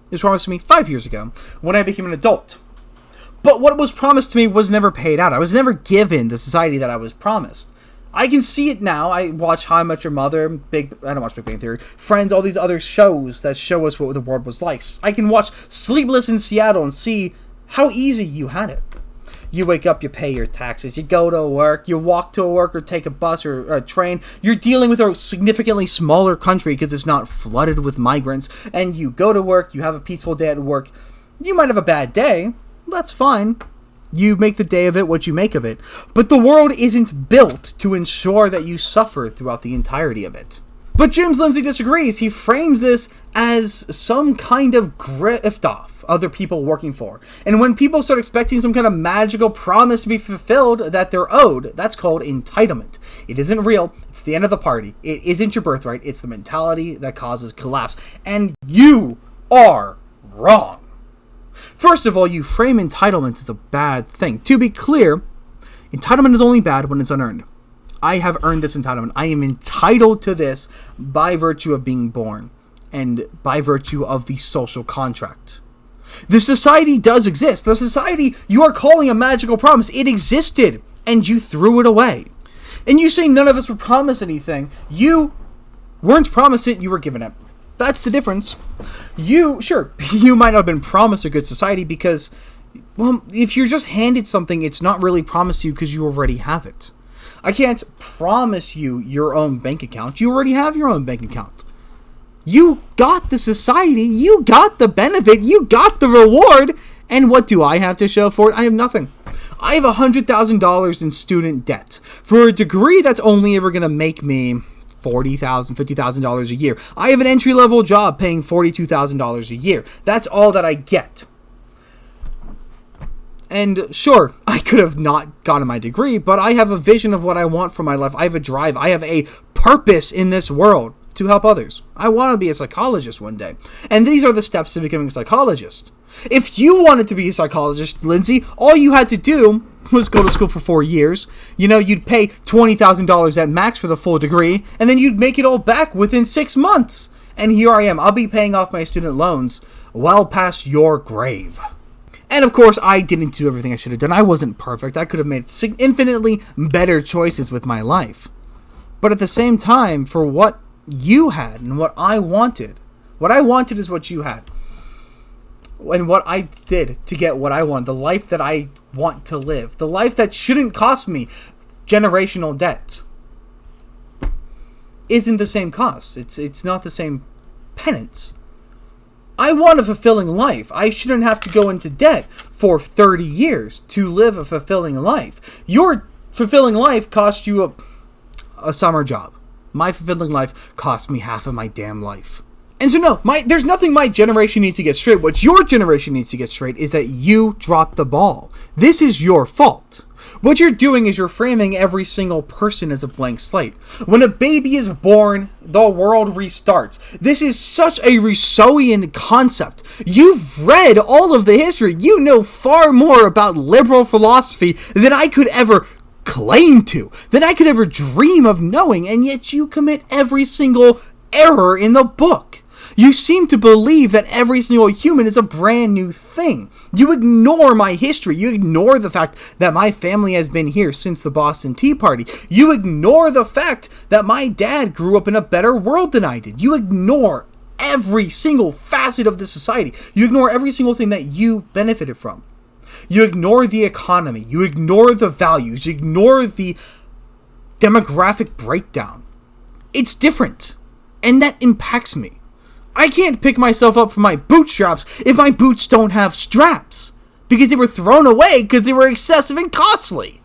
It was promised to me 5 years ago when I became an adult. But what was promised to me was never paid out. I was never given the society that I was promised. I can see it now. I watch How I Met Your Mother, I don't watch Big Bang Theory, Friends, all these other shows that show us what the world was like. I can watch Sleepless in Seattle and see how easy you had it. You wake up, you pay your taxes, you go to work, you walk to work or take a bus or a train. You're dealing with a significantly smaller country because it's not flooded with migrants. And you go to work, you have a peaceful day at work. You might have a bad day. That's fine. You make the day of it what you make of it. But the world isn't built to ensure that you suffer throughout the entirety of it. But James Lindsey disagrees. He frames this as some kind of grift off other people working for. And when people start expecting some kind of magical promise to be fulfilled that they're owed, that's called entitlement. It isn't real. It's the end of the party. It isn't your birthright. It's the mentality that causes collapse. And you are wrong. First of all, you frame entitlement as a bad thing. To be clear, entitlement is only bad when it's unearned. I have earned this entitlement. I am entitled to this by virtue of being born and by virtue of the social contract. The society does exist. The society you are calling a magical promise, it existed and you threw it away. And you say none of us were promised anything. You weren't promised it, you were given it. That's the difference. You might not have been promised a good society because, well, if you're just handed something, it's not really promised to you because you already have it. I can't promise you your own bank account. You already have your own bank account. You got the society. You got the benefit. You got the reward. And what do I have to show for it? I have nothing. I have $100,000 in student debt for a degree that's only ever going to make me $40,000, $50,000 a year. I have an entry-level job paying $42,000 a year. That's all that I get. And sure, I could have not gotten my degree, but I have a vision of what I want for my life. I have a drive. I have a purpose in this world to help others. I want to be a psychologist one day. And these are the steps to becoming a psychologist. If you wanted to be a psychologist, Lindsey, all you had to do was go to school for 4 years. You know, you'd pay $20,000 at max for the full degree, and then you'd make it all back within 6 months. And here I am. I'll be paying off my student loans well past your grave. And of course, I didn't do everything I should have done. I wasn't perfect. I could have made infinitely better choices with my life. But at the same time, for what you had and what I wanted is what you had. And what I did to get what I want, the life that I want to live, the life that shouldn't cost me generational debt, isn't the same cost. It's not the same penance. I want a fulfilling life. I shouldn't have to go into debt for 30 years to live a fulfilling life. Your fulfilling life cost you a summer job. My fulfilling life cost me half of my damn life. And so no, there's nothing my generation needs to get straight. What your generation needs to get straight is that you dropped the ball. This is your fault. What you're doing is you're framing every single person as a blank slate. When a baby is born, the world restarts. This is such a Rousseauian concept. You've read all of the history. You know far more about liberal philosophy than I could ever claim to, than I could ever dream of knowing, and yet you commit every single error in the book. You seem to believe that every single human is a brand new thing. You ignore my history. You ignore the fact that my family has been here since the Boston Tea Party. You ignore the fact that my dad grew up in a better world than I did. You ignore every single facet of the society. You ignore every single thing that you benefited from. You ignore the economy. You ignore the values. You ignore the demographic breakdown. It's different. And that impacts me. I can't pick myself up from my bootstraps if my boots don't have straps, because they were thrown away because they were excessive and costly.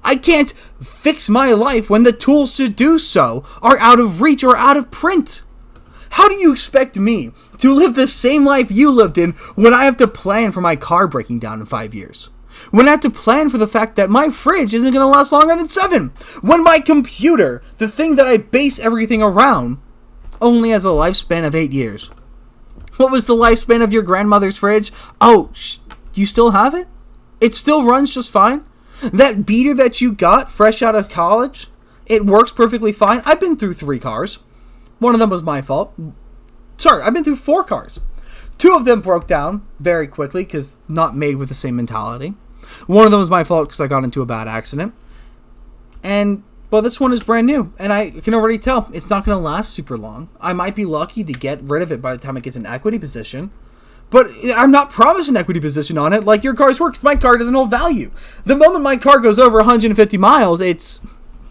I can't fix my life when the tools to do so are out of reach or out of print. How do you expect me to live the same life you lived in when I have to plan for my car breaking down in 5 years? When I have to plan for the fact that my fridge isn't going to last longer than 7? When my computer, the thing that I base everything around, only has a lifespan of 8 years. What was the lifespan of your grandmother's fridge? Oh, you still have it? It still runs just fine? That beater that you got fresh out of college, it works perfectly fine? I've been through 3 cars. One of them was my fault. Sorry, I've been through 4 cars. Two of them broke down very quickly because not made with the same mentality. One of them was my fault because I got into a bad accident. And, well, this one is brand new. And I can already tell it's not going to last super long. I might be lucky to get rid of it by the time it gets an equity position. But I'm not promised an equity position on it like your car's work, because my car doesn't hold value. The moment my car goes over 150 miles, it's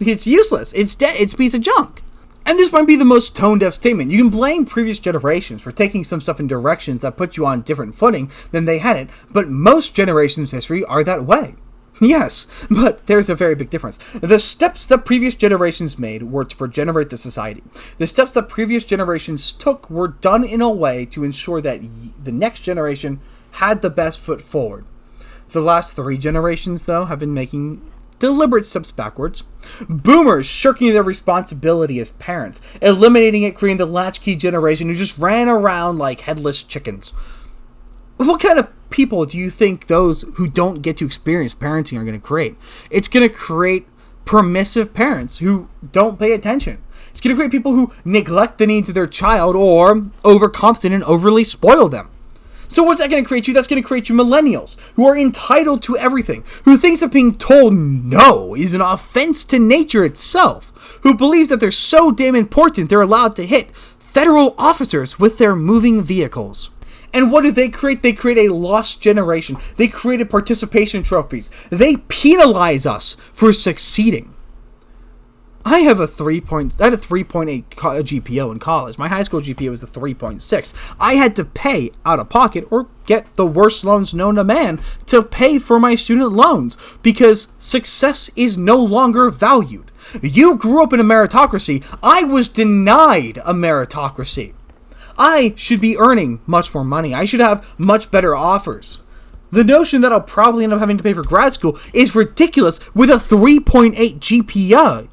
useless. It's dead. It's a piece of junk. And this might be the most tone-deaf statement. You can blame previous generations for taking some stuff in directions that put you on different footing than they had it, but most generations' history are that way. Yes, but there's a very big difference. The steps that previous generations made were to regenerate the society. The steps that previous generations took were done in a way to ensure that the next generation had the best foot forward. The last 3 generations, though, have been making deliberate steps backwards. Boomers shirking their responsibility as parents, eliminating it, creating the latchkey generation who just ran around like headless chickens. What kind of people do you think those who don't get to experience parenting are going to create? It's going to create permissive parents who don't pay attention. It's going to create people who neglect the needs of their child or overcompensate and overly spoil them. So what's that going to create you? That's going to create you millennials who are entitled to everything, who thinks that being told no is an offense to nature itself, who believes that they're so damn important they're allowed to hit federal officers with their moving vehicles. And what do they create? They create a lost generation. They created participation trophies. They penalize us for succeeding. I had a 3.8 GPA in college. My high school GPA was a 3.6. I had to pay out of pocket or get the worst loans known to man to pay for my student loans because success is no longer valued. You grew up in a meritocracy. I was denied a meritocracy. I should be earning much more money. I should have much better offers. The notion that I'll probably end up having to pay for grad school is ridiculous with a 3.8 GPA.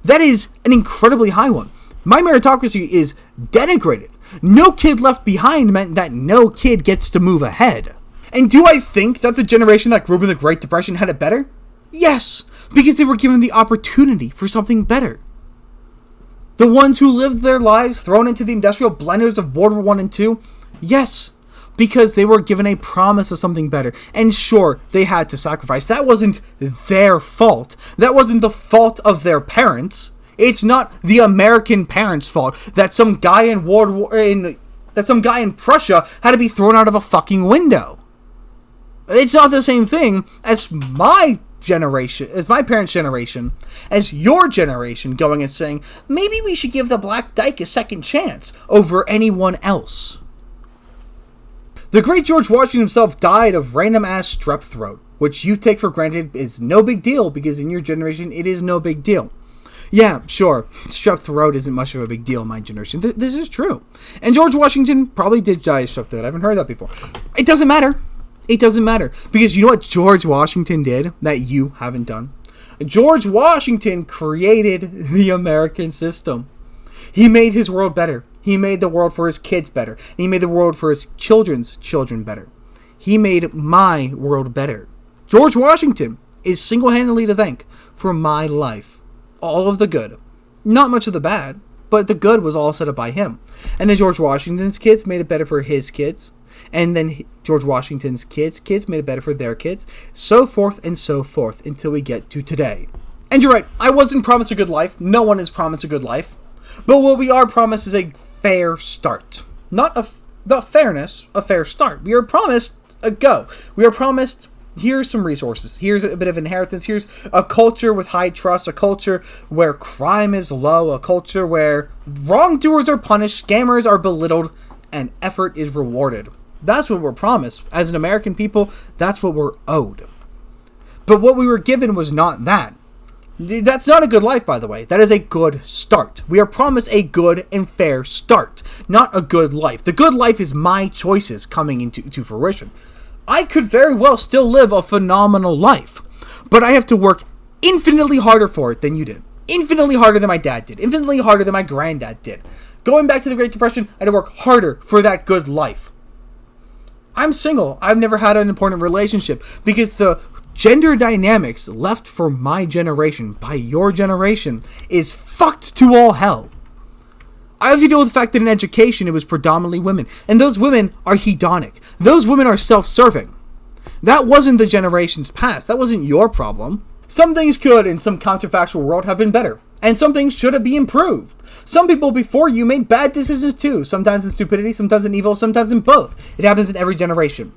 That is an incredibly high one. My meritocracy is denigrated. No kid left behind meant that no kid gets to move ahead. And do I think that the generation that grew up in the Great Depression had it better? Yes, because they were given the opportunity for something better. The ones who lived their lives thrown into the industrial blenders of World War I and II? Yes, because they were given a promise of something better. And sure, they had to sacrifice. That wasn't their fault. That wasn't the fault of their parents. It's not the American parents' fault that some guy in Prussia had to be thrown out of a fucking window. It's not the same thing as my generation, as my parents' generation, as your generation going and saying, maybe we should give the Black Dyke a second chance over anyone else. The great George Washington himself died of random-ass strep throat, which you take for granted is no big deal because in your generation it is no big deal. Yeah, sure, strep throat isn't much of a big deal in my generation. This is true. And George Washington probably did die of strep throat. I haven't heard that before. It doesn't matter. It doesn't matter. Because you know what George Washington did that you haven't done? George Washington created the American system. He made his world better. He made the world for his kids better. And he made the world for his children's children better. He made my world better. George Washington is single-handedly to thank for my life. All of the good. Not much of the bad, but the good was all set up by him. And then George Washington's kids made it better for his kids. And then George Washington's kids made it better for their kids. So forth and so forth until we get to today. And you're right, I wasn't promised a good life. No one is promised a good life. But what we are promised is a fair start. Not fairness, a fair start. We are promised a go. We are promised, here's some resources. Here's a bit of inheritance. Here's a culture with high trust. A culture where crime is low. A culture where wrongdoers are punished, scammers are belittled, and effort is rewarded. That's what we're promised. As an American people, that's what we're owed. But what we were given was not that. That's not a good life, by the way. That is a good start. We are promised a good and fair start, not a good life. The good life is my choices coming into fruition. I could very well still live a phenomenal life, but I have to work infinitely harder for it than you did. Infinitely harder than my dad did. Infinitely harder than my granddad did. Going back to the Great Depression, I had to work harder for that good life. I'm single. I've never had an important relationship because the gender dynamics left for my generation by your generation is fucked to all hell. I have to deal with the fact that in education it was predominantly women. And those women are hedonic. Those women are self-serving. That wasn't the generations past. That wasn't your problem. Some things could, in some counterfactual world, have been better. And some things should have been improved. Some people before you made bad decisions too. Sometimes in stupidity, sometimes in evil, sometimes in both. It happens in every generation.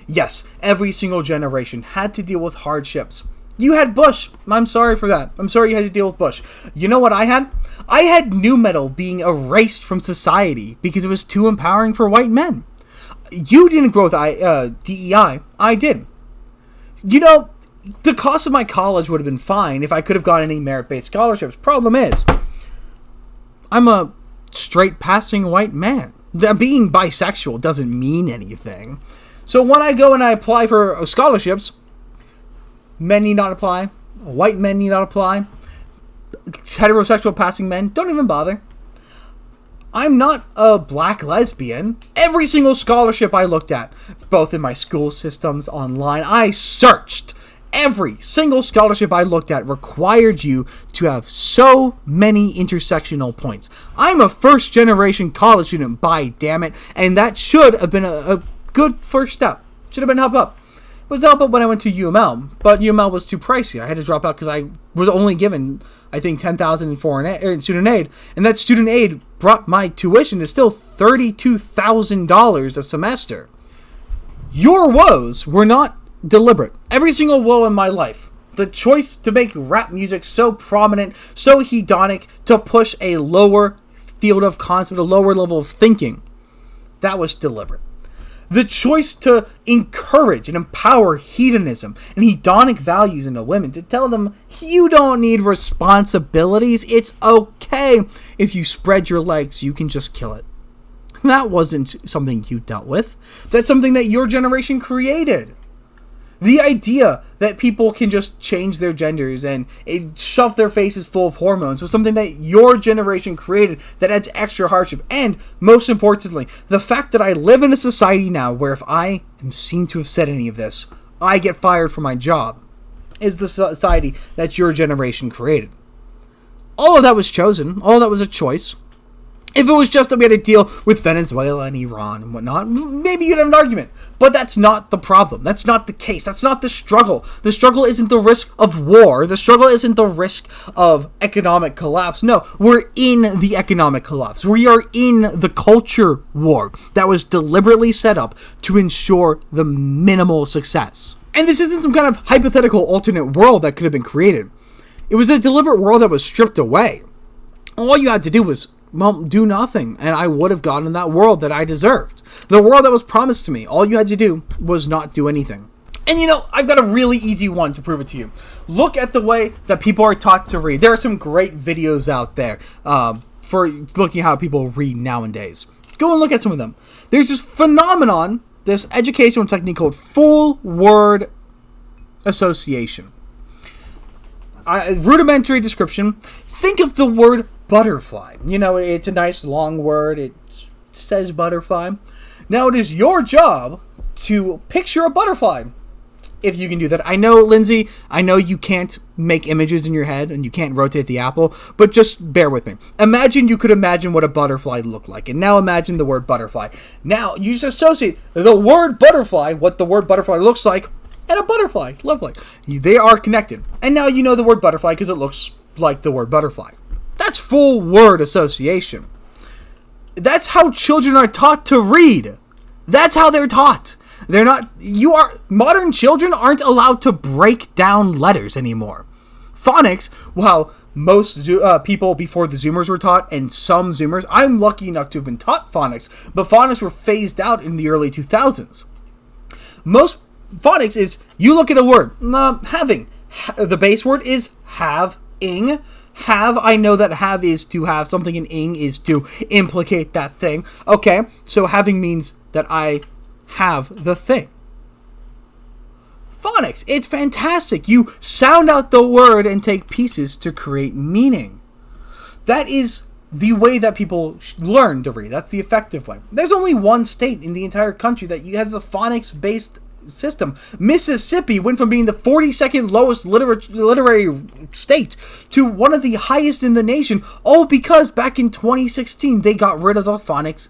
Yes, every single generation had to deal with hardships. You had Bush. I'm sorry for that. I'm sorry you had to deal with Bush. You know what I had? I had nu metal being erased from society because it was too empowering for white men. You didn't grow with DEI. I did. You know, the cost of my college would have been fine if I could have gotten any merit-based scholarships. Problem is, I'm a straight passing white man. Being bisexual doesn't mean anything. So when I go and I apply for scholarships, men need not apply. White men need not apply. Heterosexual passing men don't even bother. I'm not a black lesbian. Every single scholarship I looked at, both in my school systems, online, I searched. Every single scholarship I looked at required you to have so many intersectional points. I'm a first generation college student, by damn it, and that should have been a good first step. Should have been help up. It was help up when I went to UML, but UML was too pricey. I had to drop out because I was only given, I think, $10,000 in student aid, and that student aid brought my tuition to still $32,000 a semester. Your woes were not deliberate. Every single woe in my life, the choice to make rap music so prominent, so hedonic, to push a lower field of concept, a lower level of thinking, that was deliberate. The choice to encourage and empower hedonism and hedonic values into women, to tell them you don't need responsibilities, it's okay if you spread your legs, you can just kill it. That wasn't something you dealt with. That's something that your generation created. The idea that people can just change their genders and shove their faces full of hormones was something that your generation created that adds extra hardship. And, most importantly, the fact that I live in a society now where if I am seen to have said any of this, I get fired from my job, is the society that your generation created. All of that was chosen. All of that was a choice. If it was just that we had to deal with Venezuela and Iran and whatnot, maybe you'd have an argument. But that's not the problem. That's not the case. That's not the struggle. The struggle isn't the risk of war. The struggle isn't the risk of economic collapse. No, we're in the economic collapse. We are in the culture war that was deliberately set up to ensure the minimal success. And this isn't some kind of hypothetical alternate world that could have been created. It was a deliberate world that was stripped away. All you had to do was do nothing, and I would have gotten that world that I deserved. The world that was promised to me. All you had to do was not do anything. And you know, I've got a really easy one to prove it to you. Look at the way that people are taught to read. There are some great videos out there for looking at how people read nowadays. Go and look at some of them. There's this phenomenon, this educational technique called full word association. Rudimentary description. Think of the word butterfly. You know, it's a nice long word. It says butterfly. Now it is your job to picture a butterfly. If you can do that. I know, Lindsay, I know you can't make images in your head and you can't rotate the apple, but just bear with me. Imagine you could imagine what a butterfly looked like, and now imagine the word butterfly. Now you just associate the word butterfly, what the word butterfly looks like, and a butterfly. Lovely. They are connected. And now you know the word butterfly because it looks like the word butterfly. That's full word association. That's how children are taught to read. That's how they're taught. Modern children aren't allowed to break down letters anymore. Phonics, well, most people before the Zoomers were taught, and some Zoomers, I'm lucky enough to have been taught phonics, but phonics were phased out in the early 2000s. Most phonics is, you look at a word, having. The base word is have-ing. Have, I know that have is to have something, and ing is to implicate that thing. Okay, so having means that I have the thing. Phonics, it's fantastic. You sound out the word and take pieces to create meaning. That is the way that people learn to read. That's the effective way. There's only one state in the entire country that has a phonics-based system. Mississippi went from being the 42nd lowest literary state to one of the highest in the nation, all because back in 2016 they got rid of the phonics.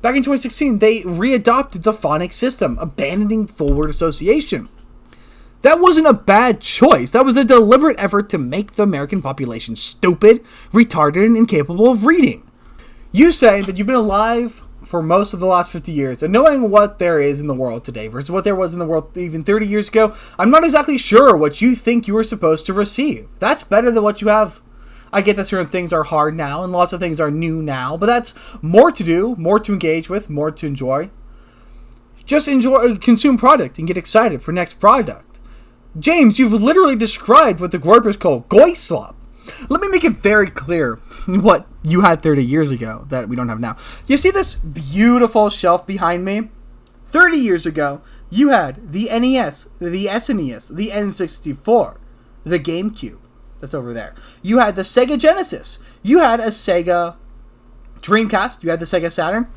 Back in 2016 they readopted the phonics system, abandoning full word association. That wasn't a bad choice. That was a deliberate effort to make the American population stupid, retarded, and incapable of reading. You say that you've been alive for most of the last 50 years, and knowing what there is in the world today versus what there was in the world even 30 years ago, I'm not exactly sure what you think you were supposed to receive. That's better than what you have. I get that certain things are hard now, and lots of things are new now, but that's more to do, more to engage with, more to enjoy. Just enjoy, consume product, and get excited for next product. James, you've literally described what the Groypers call goy slop. Let me make it very clear what you had 30 years ago that we don't have now. You see this beautiful shelf behind me? 30 years ago, you had the NES, the SNES, the N64, the GameCube. That's over there. You had the Sega Genesis. You had a Sega Dreamcast. You had the Sega Saturn.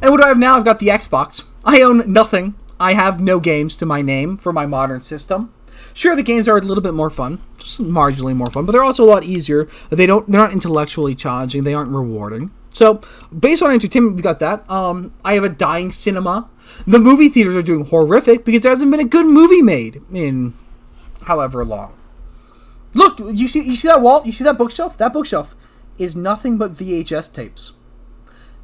And what do I have now? I've got the Xbox. I own nothing. I have no games to my name for my modern system. Sure, the games are a little bit more fun, just marginally more fun, but they're also a lot easier. They're not intellectually challenging. They aren't rewarding. So, based on entertainment, we got that. I have a dying cinema. The movie theaters are doing horrific because there hasn't been a good movie made in however long. Look, you see that wall? You see that bookshelf? That bookshelf is nothing but VHS tapes.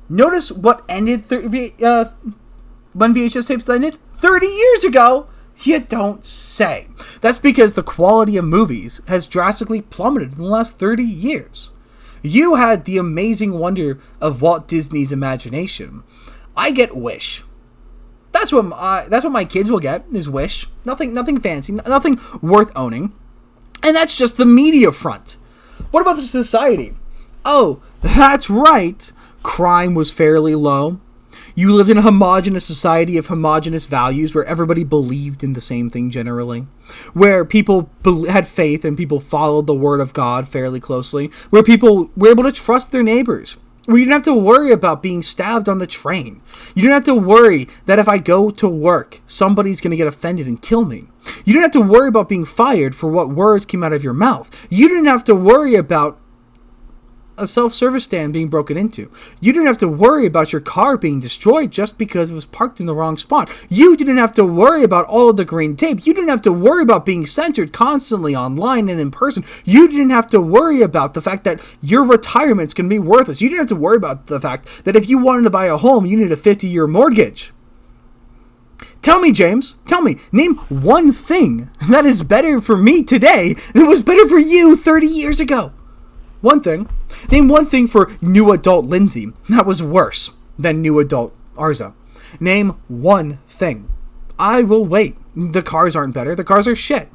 Notice what ended when VHS tapes ended 30 years ago. You don't say. That's because the quality of movies has drastically plummeted in the last 30 years. You had the amazing wonder of Walt Disney's imagination. I get Wish. That's what my kids will get, is Wish. Nothing fancy, nothing worth owning. And that's just the media front. What about the society? Oh, that's right. Crime was fairly low. You lived in a homogenous society of homogenous values where everybody believed in the same thing generally. Where people had faith and people followed the word of God fairly closely. Where people were able to trust their neighbors. Where you didn't have to worry about being stabbed on the train. You didn't have to worry that if I go to work, somebody's going to get offended and kill me. You didn't have to worry about being fired for what words came out of your mouth. You didn't have to worry about a self-service stand being broken into. You didn't have to worry about your car being destroyed just because it was parked in the wrong spot. You didn't have to worry about all of the green tape. You didn't have to worry about being censored constantly online and in person. You didn't have to worry about the fact that your retirement's going to be worthless. You didn't have to worry about the fact that if you wanted to buy a home, you needed a 50-year mortgage. Tell me, James, name one thing that is better for me today than was better for you 30 years ago. One thing. Name one thing for new adult Lindsey that was worse than new adult Arza. Name one thing. I will wait. The cars aren't better. The cars are shit.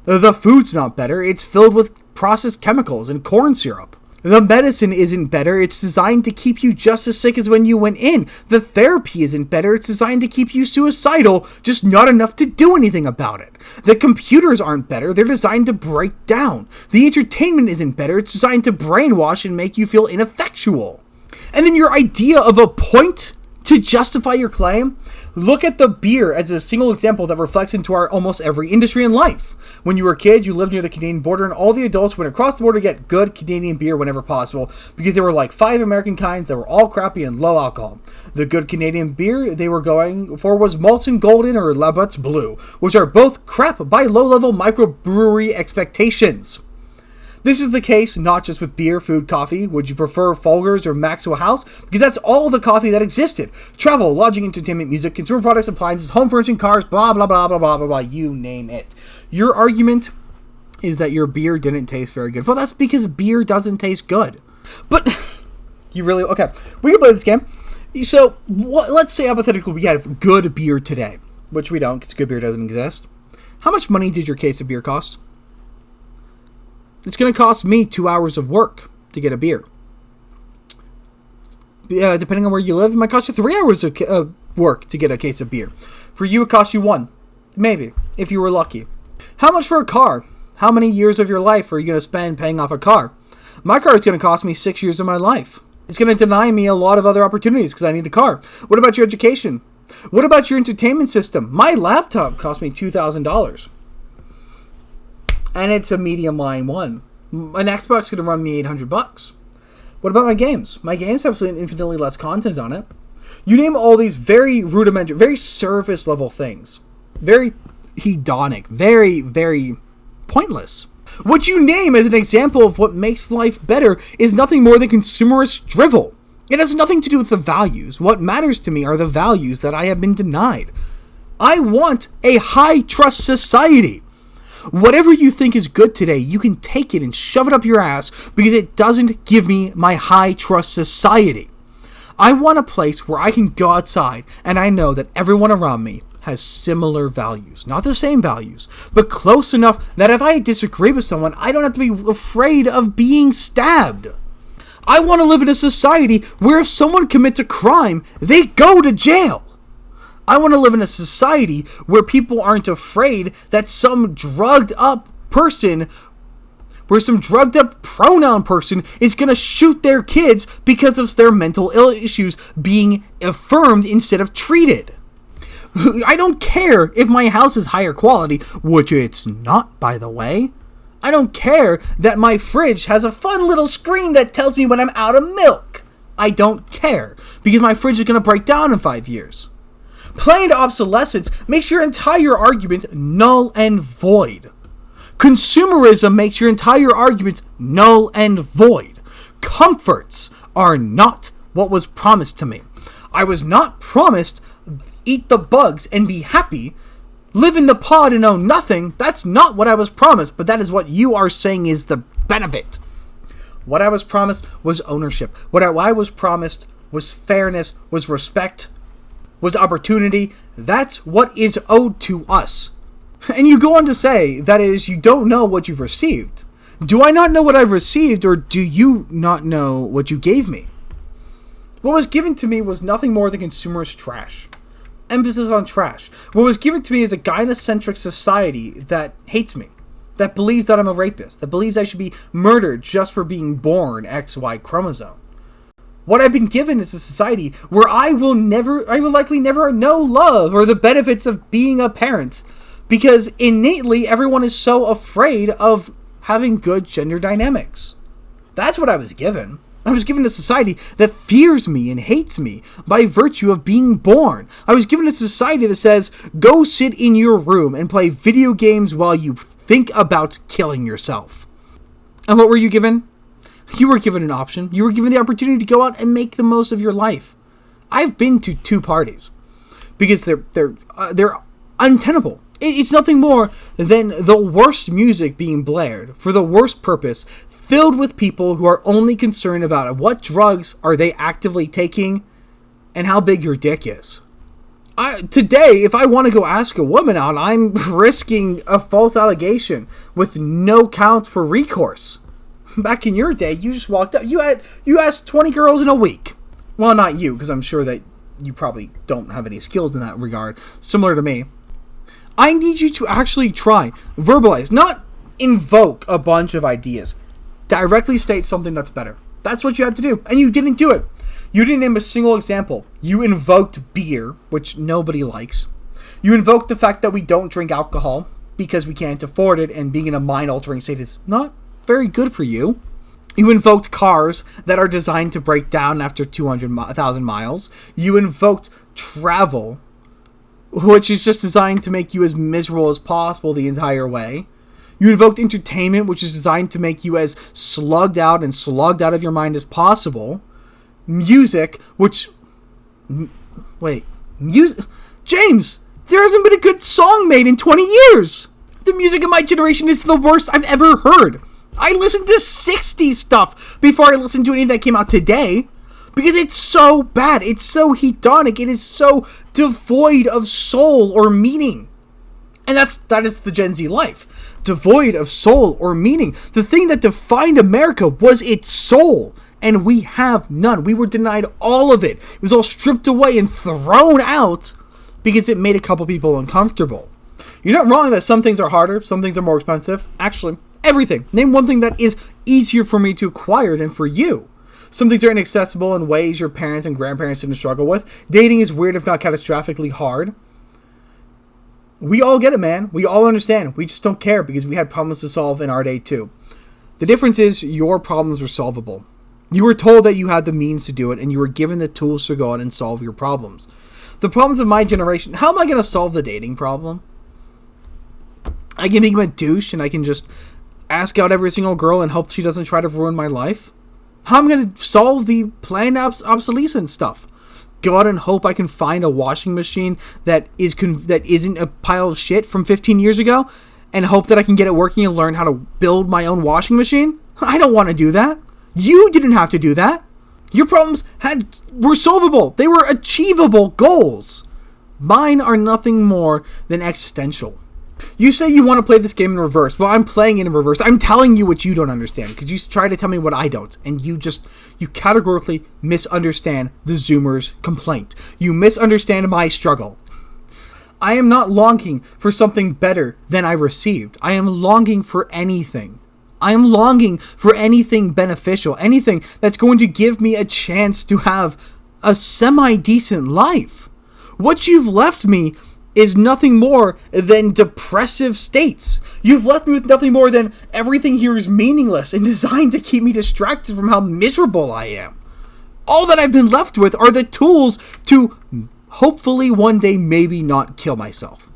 The food's not better. It's filled with processed chemicals and corn syrup. The medicine isn't better. It's designed to keep you just as sick as when you went in. The therapy isn't better. It's designed to keep you suicidal, just not enough to do anything about it. The computers aren't better. They're designed to break down. The entertainment isn't better. It's designed to brainwash and make you feel ineffectual. And then your idea of a point to justify your claim? Look at the beer as a single example that reflects into our almost every industry in life. When you were a kid, you lived near the Canadian border, and all the adults went across the border to get good Canadian beer whenever possible, because there were like 5 American kinds that were all crappy and low alcohol. The good Canadian beer they were going for was Molson Golden or Labatt's Blue, which are both crap by low-level microbrewery expectations. This is the case not just with beer, food, coffee. Would you prefer Folgers or Maxwell House? Because that's all the coffee that existed. Travel, lodging, entertainment, music, consumer products, appliances, home furnishing, cars, blah, blah, blah, blah, blah, blah, blah, you name it. Your argument is that your beer didn't taste very good. Well, that's because beer doesn't taste good. But, you really, okay, we can play this game. So, let's say hypothetically we had good beer today, which we don't because good beer doesn't exist. How much money did your case of beer cost? It's going to cost me 2 hours of work to get a beer. Depending on where you live, it might cost you 3 hours of work to get a case of beer. For you, it costs you 1. Maybe, if you were lucky. How much for a car? How many years of your life are you going to spend paying off a car? My car is going to cost me 6 years of my life. It's going to deny me a lot of other opportunities because I need a car. What about your education? What about your entertainment system? My laptop cost me $2,000. And it's a medium line one. An Xbox could have run me $800. What about my games? My games have infinitely less content on it. You name all these very rudimentary, very surface level things. Very hedonic, very, very pointless. What you name as an example of what makes life better is nothing more than consumerist drivel. It has nothing to do with the values. What matters to me are the values that I have been denied. I want a high-trust society. Whatever you think is good today, you can take it and shove it up your ass because it doesn't give me my high-trust society. I want a place where I can go outside and I know that everyone around me has similar values. Not the same values, but close enough that if I disagree with someone, I don't have to be afraid of being stabbed. I want to live in a society where if someone commits a crime, they go to jail. I want to live in a society where people aren't afraid that some drugged up pronoun person is going to shoot their kids because of their mental ill issues being affirmed instead of treated. I don't care if my house is higher quality, which it's not, by the way. I don't care that my fridge has a fun little screen that tells me when I'm out of milk. I don't care, because my fridge is going to break down in 5 years. Planned obsolescence makes your entire argument null and void. Consumerism makes your entire argument null and void. Comforts are not what was promised to me. I was not promised eat the bugs and be happy, live in the pod and own nothing. That's not what I was promised, but that is what you are saying is the benefit. What I was promised was ownership. What I was promised was fairness, was respect, was opportunity. That's what is owed to us. And you go on to say, that is, you don't know what you've received. Do I not know what I've received, or do you not know what you gave me? What was given to me was nothing more than consumerist trash. Emphasis on trash. What was given to me is a gynocentric society that hates me, that believes that I'm a rapist, that believes I should be murdered just for being born XY chromosome. What I've been given is a society where I will likely never know love or the benefits of being a parent, because innately everyone is so afraid of having good gender dynamics. That's what I was given. I was given a society that fears me and hates me by virtue of being born. I was given a society that says, go sit in your room and play video games while you think about killing yourself. And what were you given? You were given an option. You were given the opportunity to go out and make the most of your life. I've been to 2 parties because they're untenable. It's nothing more than the worst music being blared for the worst purpose, filled with people who are only concerned about what drugs are they actively taking and how big your dick is. Today, if I want to go ask a woman out, I'm risking a false allegation with no count for recourse. Back in your day, you just walked up. You asked 20 girls in a week. Well, not you, because I'm sure that you probably don't have any skills in that regard, similar to me. I need you to actually try, verbalize, not invoke a bunch of ideas. Directly state something that's better. That's what you had to do, and you didn't do it. You didn't name a single example. You invoked beer, which nobody likes. You invoked the fact that we don't drink alcohol because we can't afford it, and being in a mind-altering state is not very good for you. You invoked cars that are designed to break down after 200,000 miles. You invoked travel, which is just designed to make you as miserable as possible the entire way. You invoked entertainment, which is designed to make you as slugged out of your mind as possible. Music, music... James! There hasn't been a good song made in 20 years! The music of my generation is the worst I've ever heard. I listened to 60s stuff before I listened to anything that came out today. Because it's so bad. It's so hedonic. It is so devoid of soul or meaning. And that is the Gen Z life. Devoid of soul or meaning. The thing that defined America was its soul. And we have none. We were denied all of it. It was all stripped away and thrown out because it made a couple people uncomfortable. You're not wrong that some things are harder. Some things are more expensive. Actually, everything. Name one thing that is easier for me to acquire than for you. Some things are inaccessible in ways your parents and grandparents didn't struggle with. Dating is weird if not catastrophically hard. We all get it, man. We all understand. We just don't care because we had problems to solve in our day too. The difference is your problems were solvable. You were told that you had the means to do it, and you were given the tools to go out and solve your problems. The problems of my generation, how am I going to solve the dating problem? I can make him a douche, and I can just ask out every single girl and hope she doesn't try to ruin my life? How am I going to solve the planned obsolescence stuff? Go out and hope I can find a washing machine that isn't a pile of shit from 15 years ago, and hope that I can get it working and learn how to build my own washing machine? I don't want to do that. You didn't have to do that. Your problems were solvable. They were achievable goals. Mine are nothing more than existential. You say you want to play this game in reverse. Well, I'm playing it in reverse. I'm telling you what you don't understand because you try to tell me what I don't. And you categorically misunderstand the Zoomer's complaint. You misunderstand my struggle. I am not longing for something better than I received. I am longing for anything. I am longing for anything beneficial, anything that's going to give me a chance to have a semi-decent life. What you've left me is nothing more than depressive states. You've left me with nothing more than everything here is meaningless and designed to keep me distracted from how miserable I am. All that I've been left with are the tools to hopefully one day maybe not kill myself.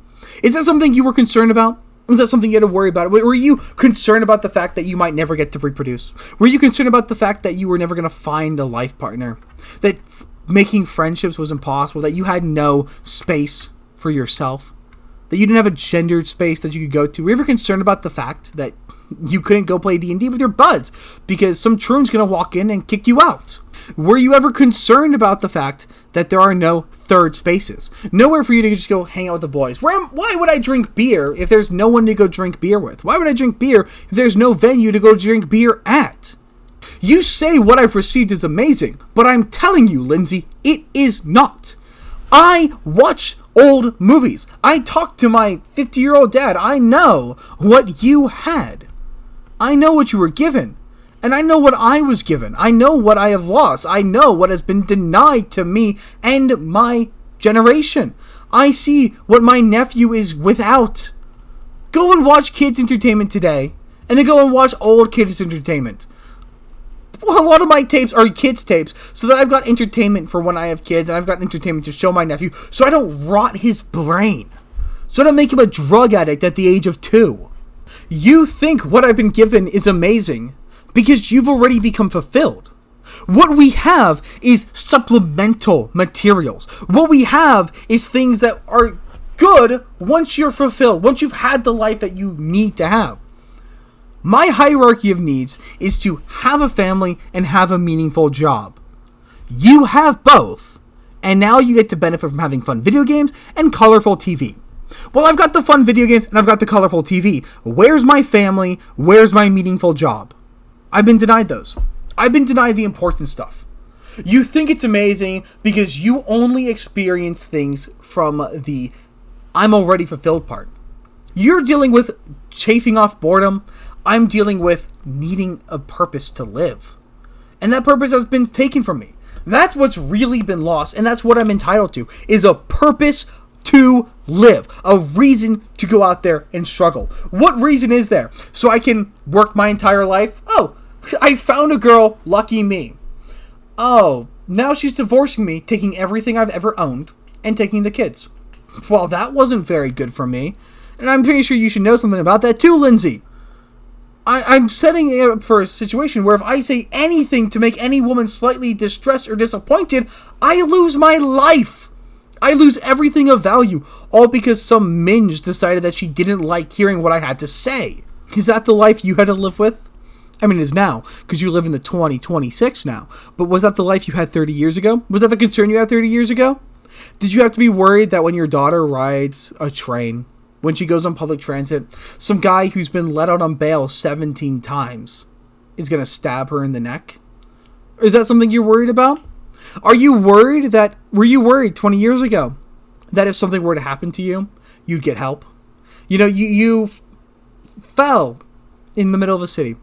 Is that something you were concerned about? Is that something you had to worry about? Were you concerned about the fact that you might never get to reproduce? Were you concerned about the fact that you were never going to find a life partner? That making friendships was impossible? That you had no space for yourself? That you didn't have a gendered space that you could go to? Were you ever concerned about the fact that you couldn't go play D&D with your buds because some troon's going to walk in and kick you out? Were you ever concerned about the fact that there are no third spaces? Nowhere for you to just go hang out with the boys. Why would I drink beer if there's no one to go drink beer with? Why would I drink beer if there's no venue to go drink beer at? You say what I've received is amazing, but I'm telling you, Lindsay, it is not. I watch old movies. I talk to my 50-year-old dad. I know what you had. I know what you were given. And I know what I was given. I know what I have lost. I know what has been denied to me and my generation. I see what my nephew is without. Go and watch kids' entertainment today, and then go and watch old kids' entertainment. Well, a lot of my tapes are kids' tapes, so that I've got entertainment for when I have kids, and I've got entertainment to show my nephew, so I don't rot his brain. So I don't make him a drug addict at the age of 2. You think what I've been given is amazing, because you've already become fulfilled. What we have is supplemental materials. What we have is things that are good once you're fulfilled, once you've had the life that you need to have. My hierarchy of needs is to have a family and have a meaningful job. You have both, and now you get to benefit from having fun video games and colorful TV. Well, I've got the fun video games and I've got the colorful TV. Where's my family? Where's my meaningful job? I've been denied those. I've been denied the important stuff. You think it's amazing because you only experience things from the I'm already fulfilled part. You're dealing with chafing off boredom. I'm dealing with needing a purpose to live. And that purpose has been taken from me. That's what's really been lost, and that's what I'm entitled to, is a purpose to live. A reason to go out there and struggle. What reason is there? So I can work my entire life? Oh, I found a girl, lucky me. Oh, now she's divorcing me, taking everything I've ever owned, and taking the kids. Well, that wasn't very good for me. And I'm pretty sure you should know something about that too, Lindsay. I'm setting it up for a situation where if I say anything to make any woman slightly distressed or disappointed, I lose my life. I lose everything of value, all because some minge decided that she didn't like hearing what I had to say. Is that the life you had to live with? I mean, it is now, because you live in the 2026 now. But was that the life you had 30 years ago? Was that the concern you had 30 years ago? Did you have to be worried that when your daughter rides a train, when she goes on public transit, some guy who's been let out on bail 17 times is going to stab her in the neck? Is that something you're worried about? Were you worried 20 years ago that if something were to happen to you, you'd get help? You know, you fell in the middle of a city.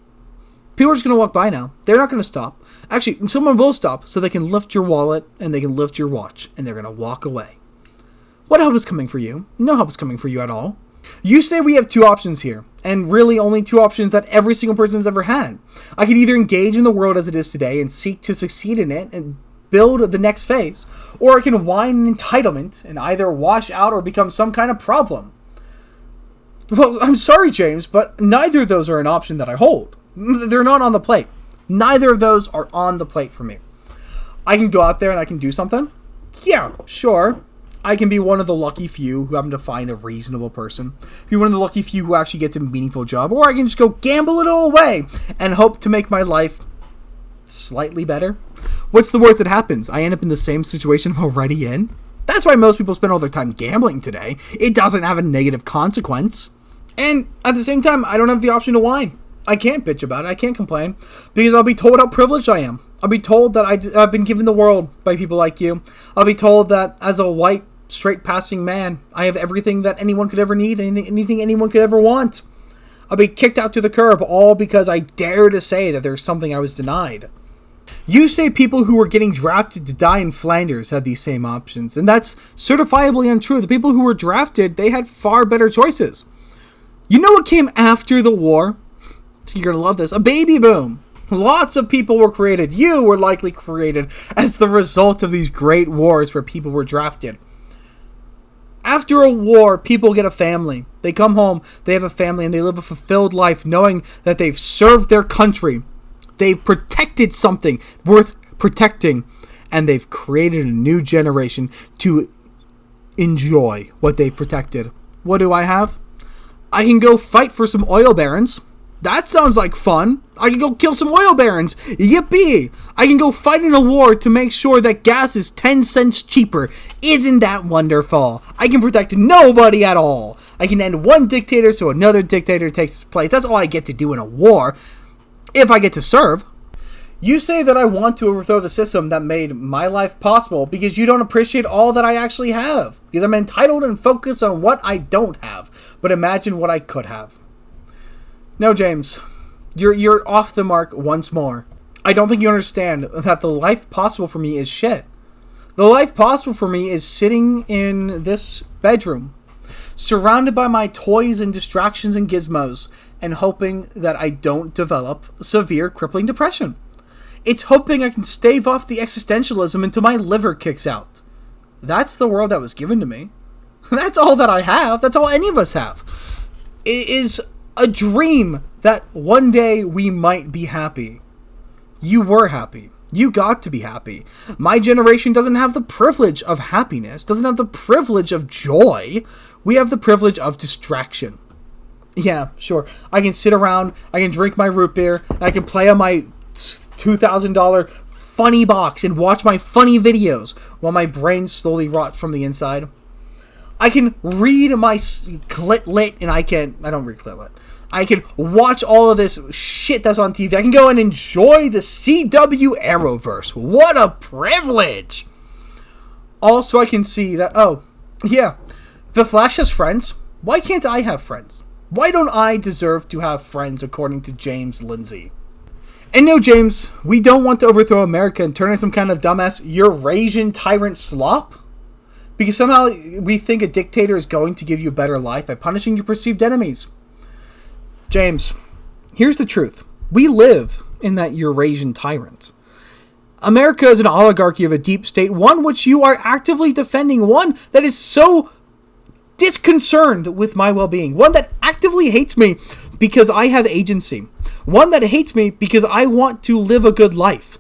People are just going to walk by now. They're not going to stop. Actually, someone will stop so they can lift your wallet and they can lift your watch, and they're going to walk away. What help is coming for you? No help is coming for you at all. You say we have two options here, and really only two options that every single person has ever had. I can either engage in the world as it is today and seek to succeed in it and build the next phase, or I can whine in entitlement and either wash out or become some kind of problem. Well, I'm sorry, James, but neither of those are an option that I hold. They're not on the plate. Neither of those are on the plate for me. I can go out there and I can do something. Yeah, sure. I can be one of the lucky few who happen to find a reasonable person. Be one of the lucky few who actually gets a meaningful job. Or I can just go gamble it all away and hope to make my life slightly better. What's the worst that happens? I end up in the same situation I'm already in. That's why most people spend all their time gambling today. It doesn't have a negative consequence. And at the same time, I don't have the option to whine. I can't bitch about it. I can't complain. Because I'll be told how privileged I am. I'll be told that I've been given the world by people like you. I'll be told that as a white, straight-passing man, I have everything that anyone could ever need, anything anyone could ever want. I'll be kicked out to the curb, all because I dare to say that there's something I was denied. You say people who were getting drafted to die in Flanders had these same options, and that's certifiably untrue. The people who were drafted, they had far better choices. You know what came after the war? You're going to love this. A baby boom. Lots of people were created. You were likely created as the result of these great wars where people were drafted. After a war, people get a family. They come home, they have a family, and they live a fulfilled life knowing that they've served their country. They've protected something worth protecting, and they've created a new generation to enjoy what they've protected. What do I have? I can go fight for some oil barons. That sounds like fun. I can go kill some oil barons. Yippee! I can go fight in a war to make sure that gas is 10 cents cheaper. Isn't that wonderful? I can protect nobody at all. I can end one dictator so another dictator takes his place. That's all I get to do in a war. If I get to serve. You say that I want to overthrow the system that made my life possible because you don't appreciate all that I actually have. Because I'm entitled and focused on what I don't have. But imagine what I could have. No, James. You're off the mark once more. I don't think you understand that the life possible for me is shit. The life possible for me is sitting in this bedroom, surrounded by my toys and distractions and gizmos, and hoping that I don't develop severe crippling depression. It's hoping I can stave off the existentialism until my liver kicks out. That's the world that was given to me. That's all that I have. That's all any of us have. It is a dream that one day we might be happy. You were happy. You got to be happy. My generation doesn't have the privilege of happiness, doesn't have the privilege of joy. We have the privilege of distraction. Yeah, sure. I can sit around, I can drink my root beer, and I can play on my $2,000 funny box and watch my funny videos while my brain slowly rots from the inside. I can read my clit lit, and I don't read clit lit. I can watch all of this shit that's on TV. I can go and enjoy the CW Arrowverse. What a privilege! Also, I can see that, oh, yeah, The Flash has friends. Why can't I have friends? Why don't I deserve to have friends according to James Lindsey? And no, James, we don't want to overthrow America and turn into some kind of dumbass Eurasian tyrant slop. Because somehow we think a dictator is going to give you a better life by punishing your perceived enemies. James, here's the truth. We live in that Eurasian tyrant. America is an oligarchy of a deep state, one which you are actively defending, one that is so disconcerted with my well-being, one that actively hates me because I have agency, one that hates me because I want to live a good life,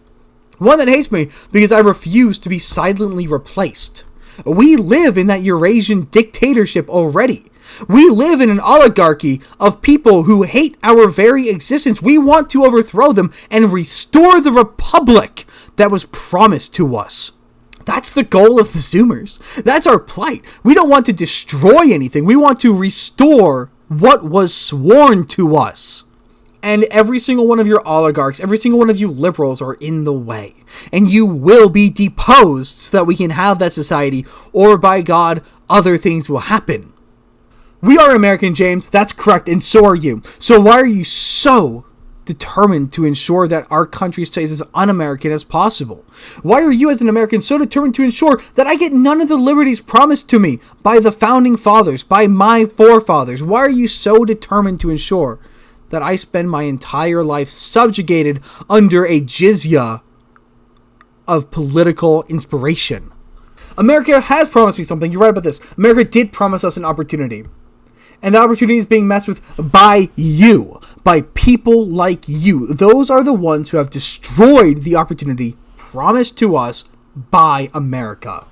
one that hates me because I refuse to be silently replaced. We live in that Eurasian dictatorship already. We live in an oligarchy of people who hate our very existence. We want to overthrow them and restore the republic that was promised to us. That's the goal of the Zoomers. That's our plight. We don't want to destroy anything. We want to restore what was sworn to us. And every single one of your oligarchs, every single one of you liberals are in the way. And you will be deposed so that we can have that society, or by God, other things will happen. We are American, James. That's correct, and so are you. So why are you so determined to ensure that our country stays as un-American as possible? Why are you as an American so determined to ensure that I get none of the liberties promised to me by the founding fathers, by my forefathers? Why are you so determined to ensure that I spend my entire life subjugated under a jizya of political inspiration? America has promised me something. You're right about this. America did promise us an opportunity. And that opportunity is being messed with by you, by people like you. Those are the ones who have destroyed the opportunity promised to us by America.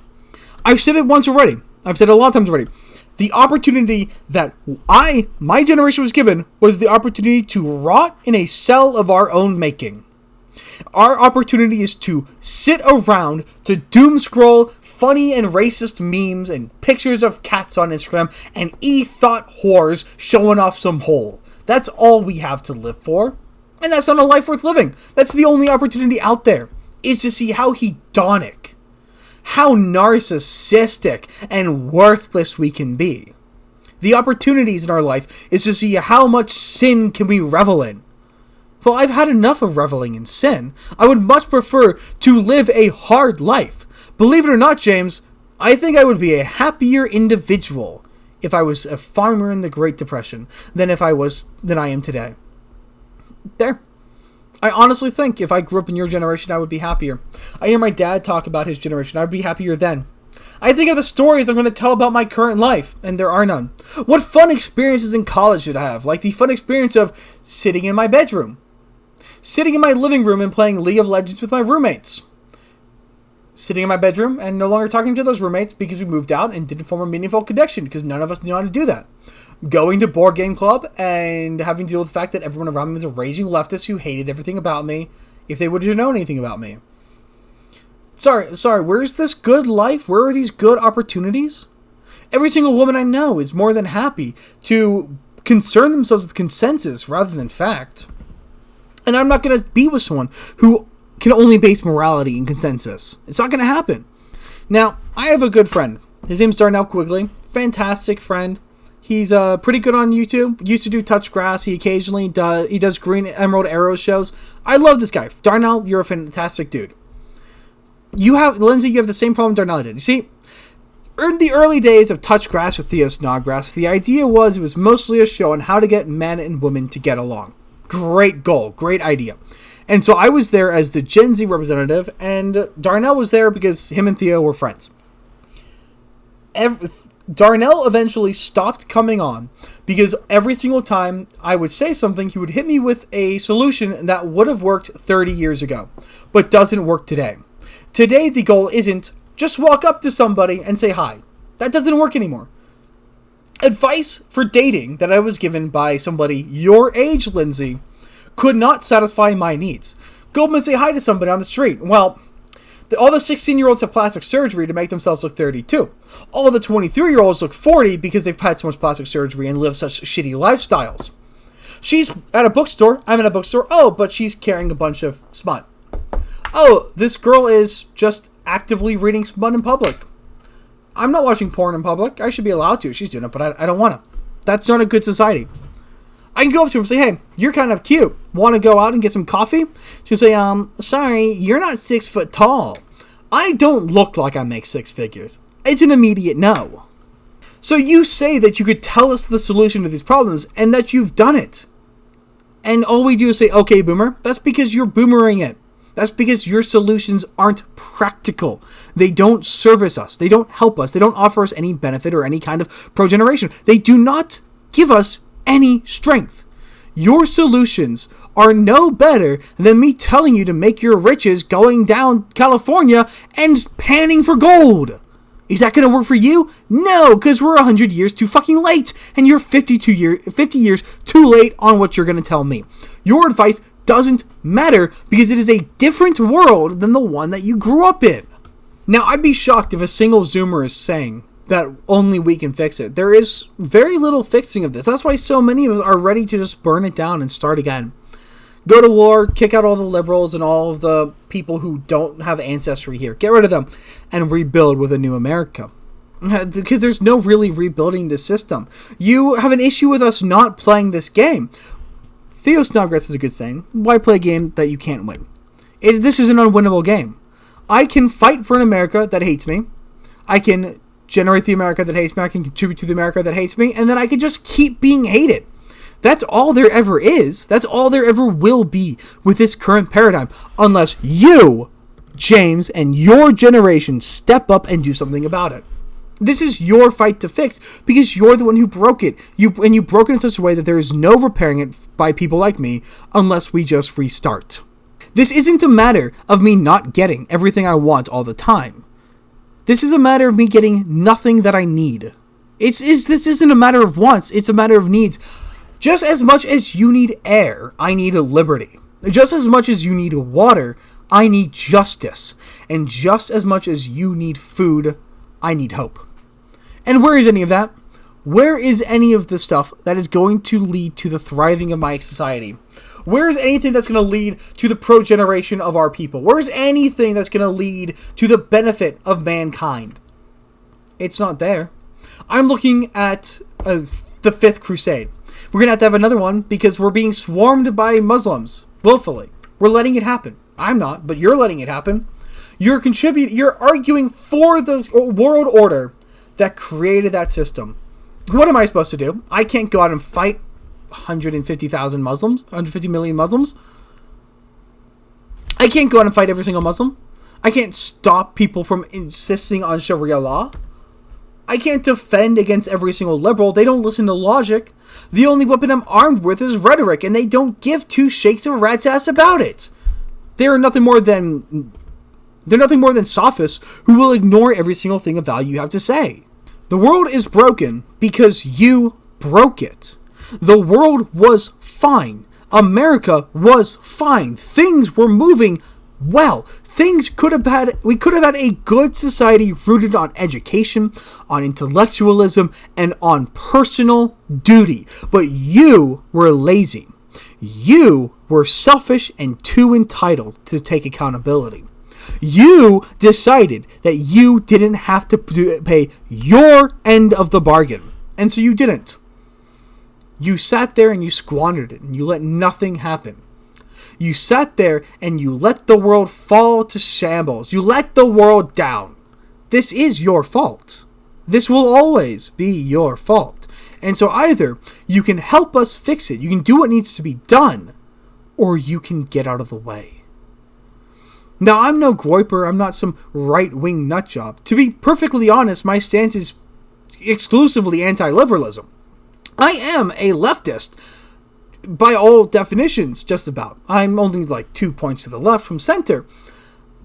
I've said it once already. I've said it a lot of times already. The opportunity that my generation was given was the opportunity to rot in a cell of our own making. Our opportunity is to sit around, to doom scroll funny and racist memes and pictures of cats on Instagram and e-thought whores showing off some hole. That's all we have to live for. And that's not a life worth living. That's the only opportunity out there, is to see how hedonic, how narcissistic and worthless we can be. The opportunities in our life is to see how much sin can we revel in. Well, I've had enough of reveling in sin. I would much prefer to live a hard life. Believe it or not, James, I think I would be a happier individual if I was a farmer in the Great Depression than I am today. There. I honestly think if I grew up in your generation, I would be happier. I hear my dad talk about his generation. I would be happier then. I think of the stories I'm going to tell about my current life, and there are none. What fun experiences in college did I have? Like the fun experience of sitting in my bedroom, sitting in my living room and playing League of Legends with my roommates. Sitting in my bedroom and no longer talking to those roommates because we moved out and didn't form a meaningful connection because none of us knew how to do that. Going to board game club and having to deal with the fact that everyone around me was a raging leftist who hated everything about me if they would have known anything about me. Sorry, where's this good life? Where are these good opportunities? Every single woman I know is more than happy to concern themselves with consensus rather than fact. And I'm not going to be with someone who can only base morality in consensus. It's not going to happen. Now, I have a good friend. His name's Darnell Quigley. Fantastic friend. He's pretty good on YouTube. Used to do Touch Grass. He occasionally does Green Emerald Arrow shows. I love this guy. Darnell, you're a fantastic dude. Lindsay, you have the same problem Darnell did. You see, in the early days of Touch Grass with Theo Snodgrass, the idea was it was mostly a show on how to get men and women to get along. Great goal. Great idea. And so I was there as the Gen Z representative, and Darnell was there because him and Theo were friends. Darnell eventually stopped coming on because every single time I would say something, he would hit me with a solution that would have worked 30 years ago, but doesn't work today. Today, the goal isn't just walk up to somebody and say hi. That doesn't work anymore. Advice for dating that I was given by somebody your age, Lindsay, could not satisfy my needs. Go up and say hi to somebody on the street. Well, all the 16-year-olds have plastic surgery to make themselves look 32. All the 23-year-olds look 40 because they've had so much plastic surgery and live such shitty lifestyles. She's at a bookstore. I'm at a bookstore. Oh, but she's carrying a bunch of smut. Oh, this girl is just actively reading smut in public. I'm not watching porn in public. I should be allowed to. She's doing it, but I don't want to. That's not a good society. I can go up to her and say, hey, you're kind of cute. Want to go out and get some coffee? She'll say, sorry, you're not 6 foot tall. I don't look like I make 6 figures. It's an immediate no. So you say that you could tell us the solution to these problems and that you've done it. And all we do is say, okay, boomer. That's because you're boomering it. That's because your solutions aren't practical. They don't service us. They don't help us. They don't offer us any benefit or any kind of progeneration. They do not give us any strength. Your solutions are no better than me telling you to make your riches going down California and panning for gold. Is that going to work for you? No, because we're 100 years too fucking late, and you're 50 years too late on what you're going to tell me. Your advice doesn't matter because it is a different world than the one that you grew up in. Now, I'd be shocked if a single Zoomer is saying that only we can fix it. There is very little fixing of this. That's why so many of us are ready to just burn it down and start again. Go to war, kick out all the liberals and all of the people who don't have ancestry here. Get rid of them and rebuild with a new America. Because there's no really rebuilding this system. You have an issue with us not playing this game. Theo Snodgrass has a good saying: why play a game that you can't win? This is an unwinnable game. I can fight for an America that hates me. I can generate the America that hates me. I can contribute to the America that hates me. And then I can just keep being hated. That's all there ever is. That's all there ever will be with this current paradigm. Unless you, James, and your generation step up and do something about it. This is your fight to fix because you're the one who broke it. You broke it in such a way that there is no repairing it by people like me unless we just restart. This isn't a matter of me not getting everything I want all the time. This is a matter of me getting nothing that I need. This isn't a matter of wants, it's a matter of needs. Just as much as you need air, I need a liberty. Just as much as you need water, I need justice. And just as much as you need food, I need hope. And where is any of that? Where is any of the stuff that is going to lead to the thriving of my society? Where is anything that's going to lead to the progeneration of our people? Where is anything that's going to lead to the benefit of mankind? It's not there. I'm looking at the Fifth Crusade. We're going to have another one because we're being swarmed by Muslims, willfully. We're letting it happen. I'm not, but you're letting it happen. You're arguing for the world order that created that system. What am I supposed to do? I can't go out and fight 150,000 Muslims, 150 million Muslims. I can't go out and fight every single Muslim. I can't stop people from insisting on Sharia law. I can't defend against every single liberal. They don't listen to logic. The only weapon I'm armed with is rhetoric, and they don't give two shakes of a rat's ass about it. They're nothing more than sophists who will ignore every single thing of value you have to say. The world is broken because you broke it. The world was fine. America was fine. Things were moving well. We could have had a good society rooted on education, on intellectualism, and on personal duty. But you were lazy. You were selfish and too entitled to take accountability. You decided that you didn't have to pay your end of the bargain. And so you didn't. You sat there and you squandered it and you let nothing happen. You sat there and you let the world fall to shambles. You let the world down. This is your fault. This will always be your fault. And so either you can help us fix it, you can do what needs to be done, or you can get out of the way. Now, I'm no groiper. I'm not some right-wing nutjob. To be perfectly honest, my stance is exclusively anti-liberalism. I am a leftist by all definitions, just about. I'm only like 2 points to the left from center.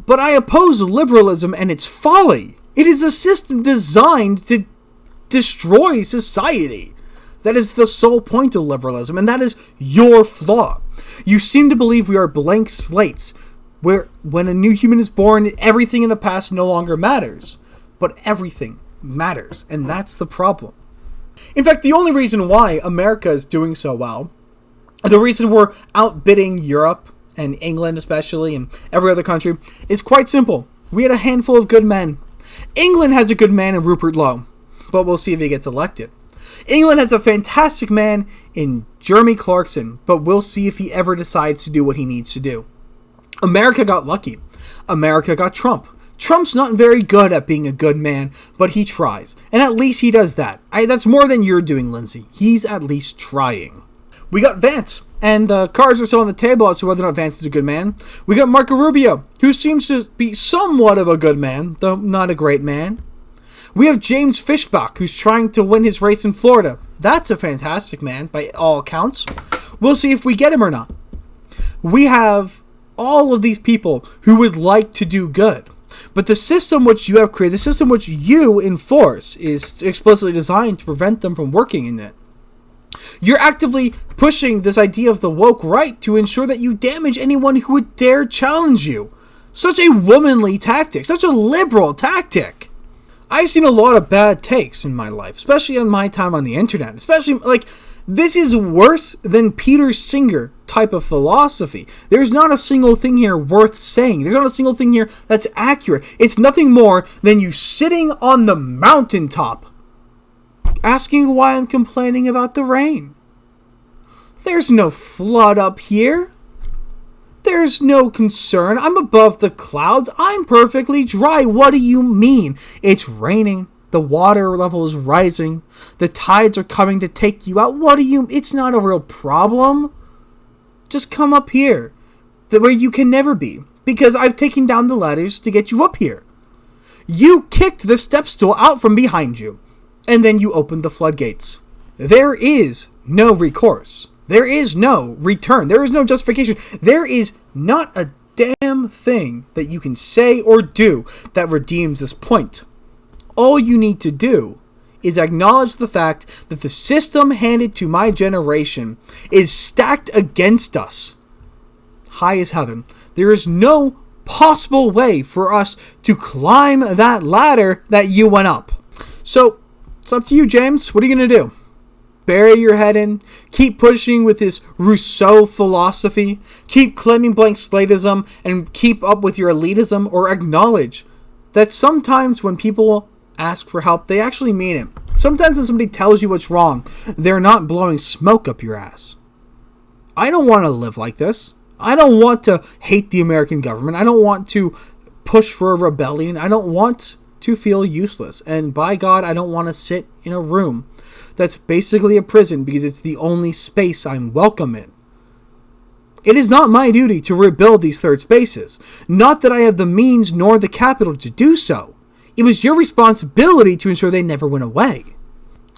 But I oppose liberalism and its folly. It is a system designed to destroy society. That is the sole point of liberalism, and that is your flaw. You seem to believe we are blank slates, where when a new human is born, everything in the past no longer matters. But everything matters, and that's the problem. In fact, the only reason why America is doing so well, the reason we're outbidding Europe, and England especially, and every other country, is quite simple. We had a handful of good men. England has a good man in Rupert Lowe, but we'll see if he gets elected. England has a fantastic man in Jeremy Clarkson, but we'll see if he ever decides to do what he needs to do. America got lucky. America got Trump. Trump's not very good at being a good man, but he tries. And at least he does that. That's more than you're doing, Lindsey. He's at least trying. We got Vance, and the cards are still on the table as to whether or not Vance is a good man. We got Marco Rubio, who seems to be somewhat of a good man, though not a great man. We have James Fishbach, who's trying to win his race in Florida. That's a fantastic man, by all accounts. We'll see if we get him or not. We have all of these people who would like to do good. But the system which you have created, the system which you enforce, is explicitly designed to prevent them from working in it. You're actively pushing this idea of the woke right to ensure that you damage anyone who would dare challenge you. Such a womanly tactic, such a liberal tactic. I've seen a lot of bad takes in my life, especially on my time on the internet. Especially, this is worse than Peter Singer type of philosophy. There's not a single thing here worth saying. There's not a single thing here that's accurate. It's nothing more than you sitting on the mountaintop, asking why I'm complaining about the rain. There's no flood up here. There's no concern. I'm above the clouds. I'm perfectly dry. What do you mean? It's raining. The water level is rising. The tides are coming to take you out. It's not a real problem. Just come up here, where you can never be, because I've taken down the ladders to get you up here. You kicked the step stool out from behind you, and then you opened the floodgates. There is no recourse. There is no return. There is no justification. There is not a damn thing that you can say or do that redeems this point. All you need to do is acknowledge the fact that the system handed to my generation is stacked against us. High as heaven. There is no possible way for us to climb that ladder that you went up. So, it's up to you, James. What are you going to do? Bury your head in? Keep pushing with this Rousseau philosophy? Keep claiming blank slatism and keep up with your elitism? Or acknowledge that sometimes when people ask for help, they actually mean it. Sometimes when somebody tells you what's wrong, they're not blowing smoke up your ass. I don't want to live like this. I don't want to hate the American government. I don't want to push for a rebellion. I don't want to feel useless. And by God, I don't want to sit in a room that's basically a prison because it's the only space I'm welcome in. It is not my duty to rebuild these third spaces. Not that I have the means nor the capital to do so. It was your responsibility to ensure they never went away.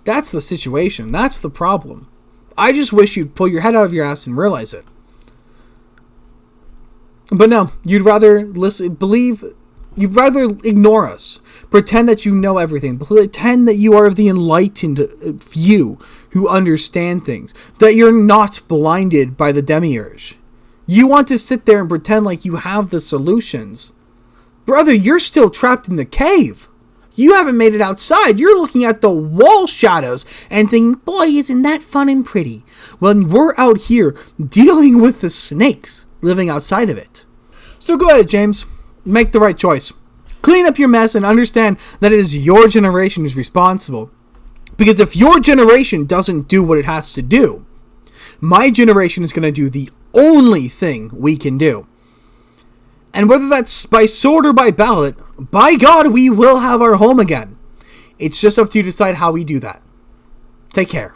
That's the situation. That's the problem. I just wish you'd pull your head out of your ass and realize it. But no, you'd rather ignore us. Pretend that you know everything. Pretend that you are the enlightened few who understand things. That you're not blinded by the demiurge. You want to sit there and pretend like you have the solutions. Brother, you're still trapped in the cave. You haven't made it outside. You're looking at the wall shadows and thinking, boy, isn't that fun and pretty. When we're out here dealing with the snakes living outside of it. So go ahead, James. Make the right choice. Clean up your mess and understand that it is your generation who's responsible. Because if your generation doesn't do what it has to do, my generation is going to do the only thing we can do. And whether that's by sword or by ballot, by God, we will have our home again. It's just up to you to decide how we do that. Take care.